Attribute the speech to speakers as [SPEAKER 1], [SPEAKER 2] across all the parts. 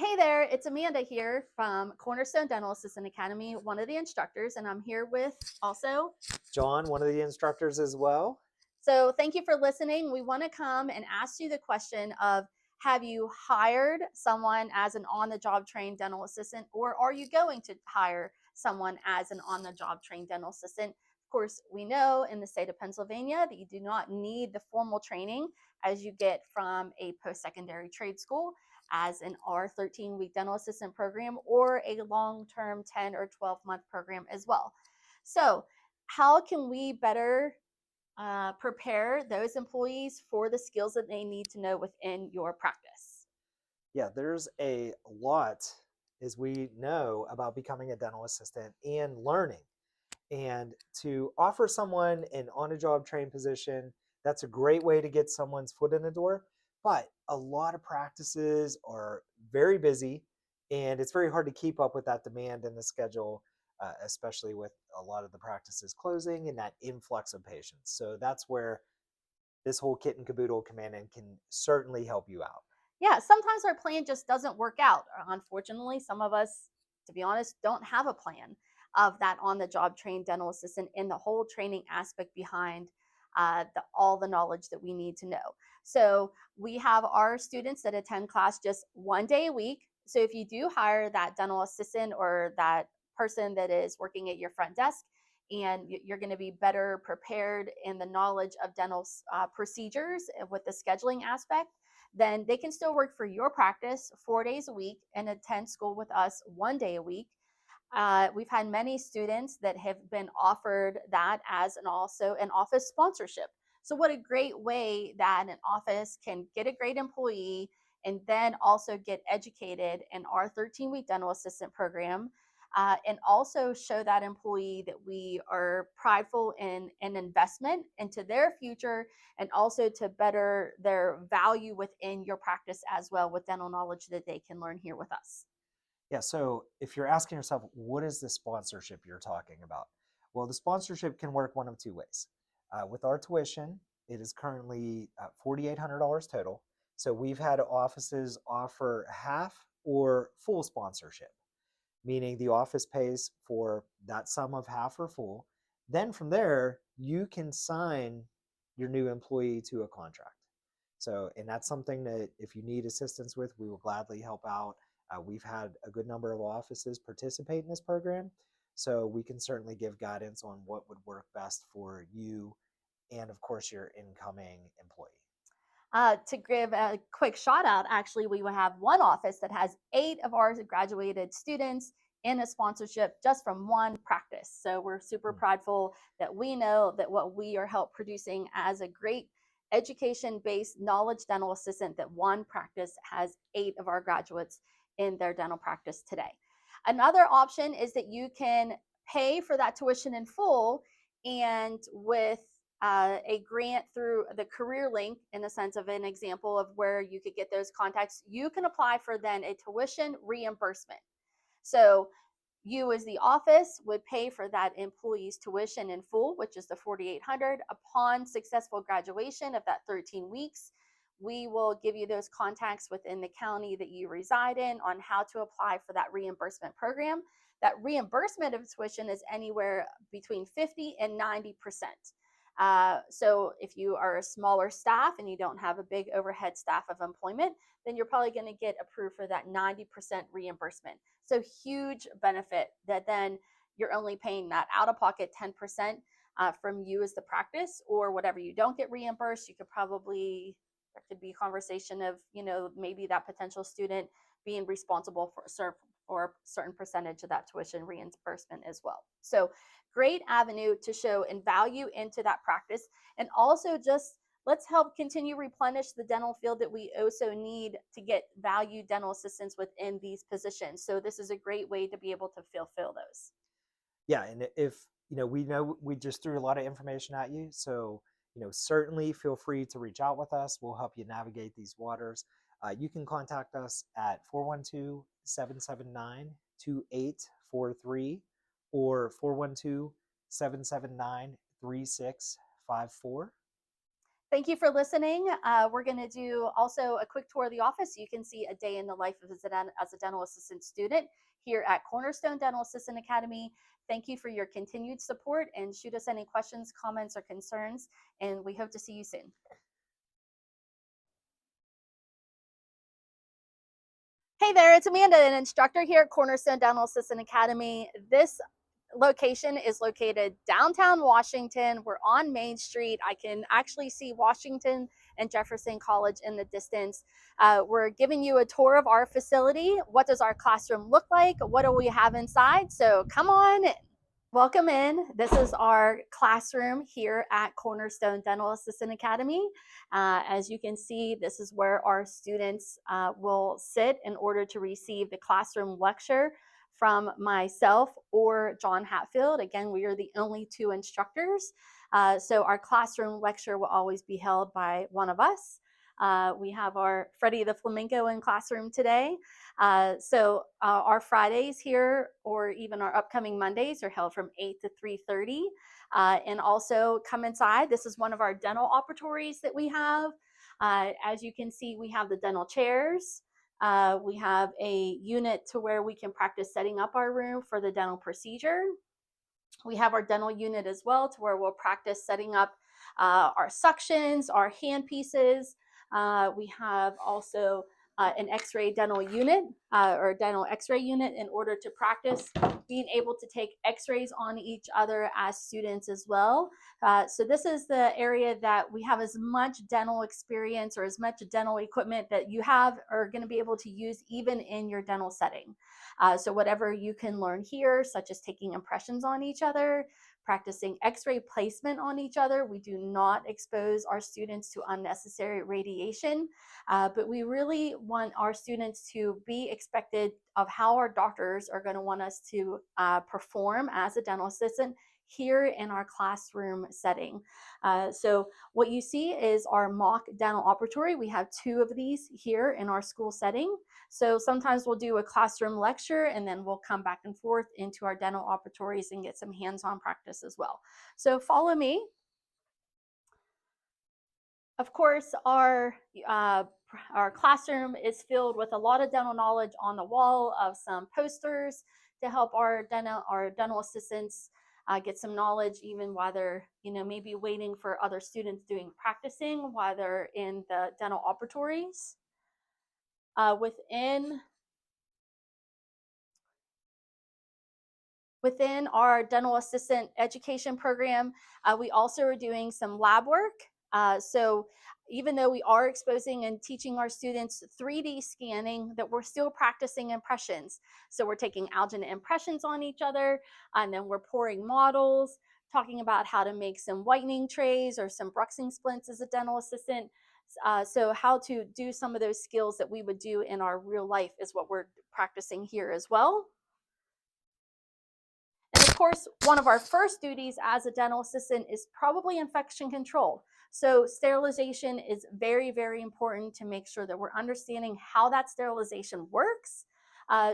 [SPEAKER 1] Hey there, it's Amanda here from Cornerstone Dental Assistant Academy, one of the instructors, and I'm here with also.
[SPEAKER 2] John, one of the instructors as well.
[SPEAKER 1] So, thank you for listening. We want to come and ask you the question of, have you hired someone as an on the job trained dental assistant, or are you going to hire someone as an on the job trained dental assistant? Of course, we know in the state of Pennsylvania that you do not need the formal training as you get from a post secondary trade school as an R13-week dental assistant program or a long term 10 or 12-month program as well. So, how can we better prepare those employees for the skills that they need to know within your practice?
[SPEAKER 2] Yeah, there's a lot, as we know, about becoming a dental assistant and learning. And to offer someone an on a job trained position, that's a great way to get someone's foot in the door. But a lot of practices are very busy, and it's very hard to keep up with that demand in the schedule, especially with a lot of the practices closing and that influx of patients. So that's where this whole kit and caboodle command can certainly help you out.
[SPEAKER 1] Yeah, sometimes our plan just doesn't work out. Unfortunately, some of us, to be honest, don't have a plan of that on the job trained dental assistant and the whole training aspect behind all the knowledge that we need to know. So we have our students that attend class just 1 day a week. So if you do hire that dental assistant or that person that is working at your front desk, and you're going to be better prepared in the knowledge of dental procedures with the scheduling aspect, then they can still work for your practice 4 days a week and attend school with us 1 day a week. We've had many students that have been offered that as an also an office sponsorship. So what a great way that an office can get a great employee and then also get educated in our 13-week dental assistant program, and also show that employee that we are prideful in an investment into their future and also to better their value within your practice as well with dental knowledge that they can learn here with us.
[SPEAKER 2] Yeah, so if you're asking yourself, what is the sponsorship you're talking about? Well, the sponsorship can work one of two ways. With our tuition, it is currently $4,800 total. So we've had offices offer half or full sponsorship, meaning the office pays for that sum of half or full. Then from there, you can sign your new employee to a contract. So, and that's something that if you need assistance with, we will gladly help out. We've had a good number of offices participate in this program, so we can certainly give guidance on what would work best for you and, of course, your incoming employee.
[SPEAKER 1] To give a quick shout out, actually, we will have one office that has 8 of our graduated students in a sponsorship just from one practice. So we're super
[SPEAKER 2] Hmm.
[SPEAKER 1] prideful that we know that what we are help producing as a great education based knowledge dental assistant, that one practice has 8 of our graduates in their dental practice today. Another option is that you can pay for that tuition in full, and with a grant through the career link, in the sense of an example of where you could get those contacts, you can apply for then a tuition reimbursement. So you as the office would pay for that employee's tuition in full, which is the 4,800. Upon successful graduation of that 13 weeks, we will give you those contacts within the county that you reside in on how to apply for that reimbursement program. That reimbursement of tuition is anywhere between 50 and 90%. So if you are a smaller staff and you don't have a big overhead staff of employment, then you're probably going to get approved for that 90% reimbursement. So huge benefit that then you're only paying that out of pocket 10% from you as the practice, or whatever you don't get reimbursed. You could probably, there could be a conversation of, maybe that potential student being responsible for a certain percentage of that tuition reimbursement as well. So great avenue to show and value into that practice. And also just let's help continue replenish the dental field that we also need to get value dental assistants within these positions. So this is a great way to be able to fulfill those.
[SPEAKER 2] Yeah, and if we know we just threw a lot of information at you, so certainly feel free to reach out with us. We'll help you navigate these waters. You can contact us at 412-779-2843 or 412-779-3654.
[SPEAKER 1] Thank you for listening. We're going to do also a quick tour of the office so you can see a day in the life of as a dental assistant student here at Cornerstone Dental Assistant Academy. Thank you for your continued support, and shoot us any questions, comments, or concerns, and we hope to see you soon. Hey there, it's Amanda, an instructor here at Cornerstone Dental Assistant Academy. This location is located downtown Washington. We're on Main Street. I can actually see Washington and Jefferson College in the distance. We're giving you a tour of our facility. What does our classroom look like? What do we have inside? So come on in. Welcome in. This is our classroom here at Cornerstone Dental Assistant Academy. As you can see, this is where our students will sit in order to receive the classroom lecture from myself or John Hatfield. Again, we are the only two instructors. So our classroom lecture will always be held by one of us. We have our Freddie the Flamingo in classroom today. Our Fridays here, or even our upcoming Mondays, are held from 8 to 3:30. And also come inside. This is one of our dental operatories that we have. As you can see, we have the dental chairs. We have a unit to where we can practice setting up our room for the dental procedure. We have our dental unit as well, to where we'll practice setting up our suctions, our hand pieces. We have also an x-ray dental unit or dental x-ray unit in order to practice being able to take x-rays on each other as students as well. So this is the area that we have as much dental experience or as much dental equipment that you have are going to be able to use even in your dental setting. So whatever you can learn here, such as taking impressions on each other, practicing x-ray placement on each other. We do not expose our students to unnecessary radiation, but we really want our students to be expected of how our doctors are going to want us to perform as a dental assistant here in our classroom setting. So what you see is our mock dental operatory. We have two of these here in our school setting. So sometimes we'll do a classroom lecture and then we'll come back and forth into our dental operatories and get some hands-on practice as well. So follow me. Of course, our classroom is filled with a lot of dental knowledge on the wall of some posters to help our dental assistants get some knowledge even while they're maybe waiting for other students doing practicing while they're in the dental operatories. Within our dental assistant education program, we also are doing some lab work. So even though we are exposing and teaching our students 3D scanning, that we're still practicing impressions. So we're taking alginate impressions on each other, and then we're pouring models, talking about how to make some whitening trays or some bruxing splints as a dental assistant. So how to do some of those skills that we would do in our real life is what we're practicing here as well. And of course, one of our first duties as a dental assistant is probably infection control. So sterilization is very, very important to make sure that we're understanding how that sterilization works.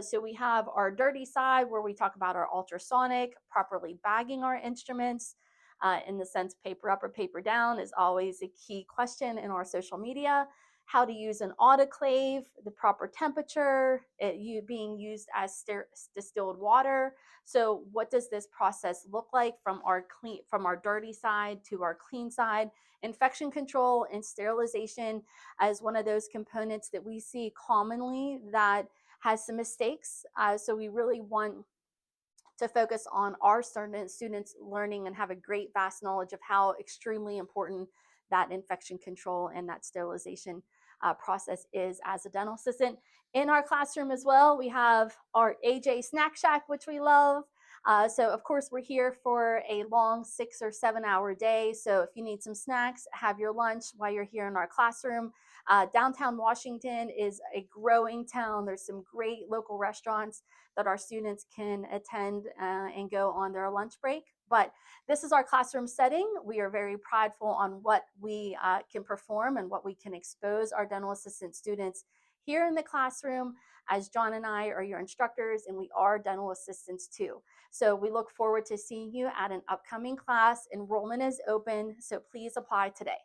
[SPEAKER 1] So we have our dirty side where we talk about our ultrasonic, properly bagging our instruments. In the sense, paper up or paper down is always a key question in our social media. How to use an autoclave, the proper temperature, being used as distilled water. So what does this process look like from our dirty side to our clean side? Infection control and sterilization as one of those components that we see commonly that has some mistakes. So we really want to focus on our students learning and have a great vast knowledge of how extremely important that infection control and that sterilization process is as a dental assistant. In our classroom as well, we have our AJ Snack Shack, which we love. So of course we're here for a long 6 or 7 hour day. So if you need some snacks, have your lunch while you're here in our classroom. Downtown Washington is a growing town. There's some great local restaurants that our students can attend and go on their lunch break. But this is our classroom setting. We are very prideful on what we can perform and what we can expose our dental assistant students here in the classroom, as John and I are your instructors and we are dental assistants too. So we look forward to seeing you at an upcoming class. Enrollment is open, so please apply today.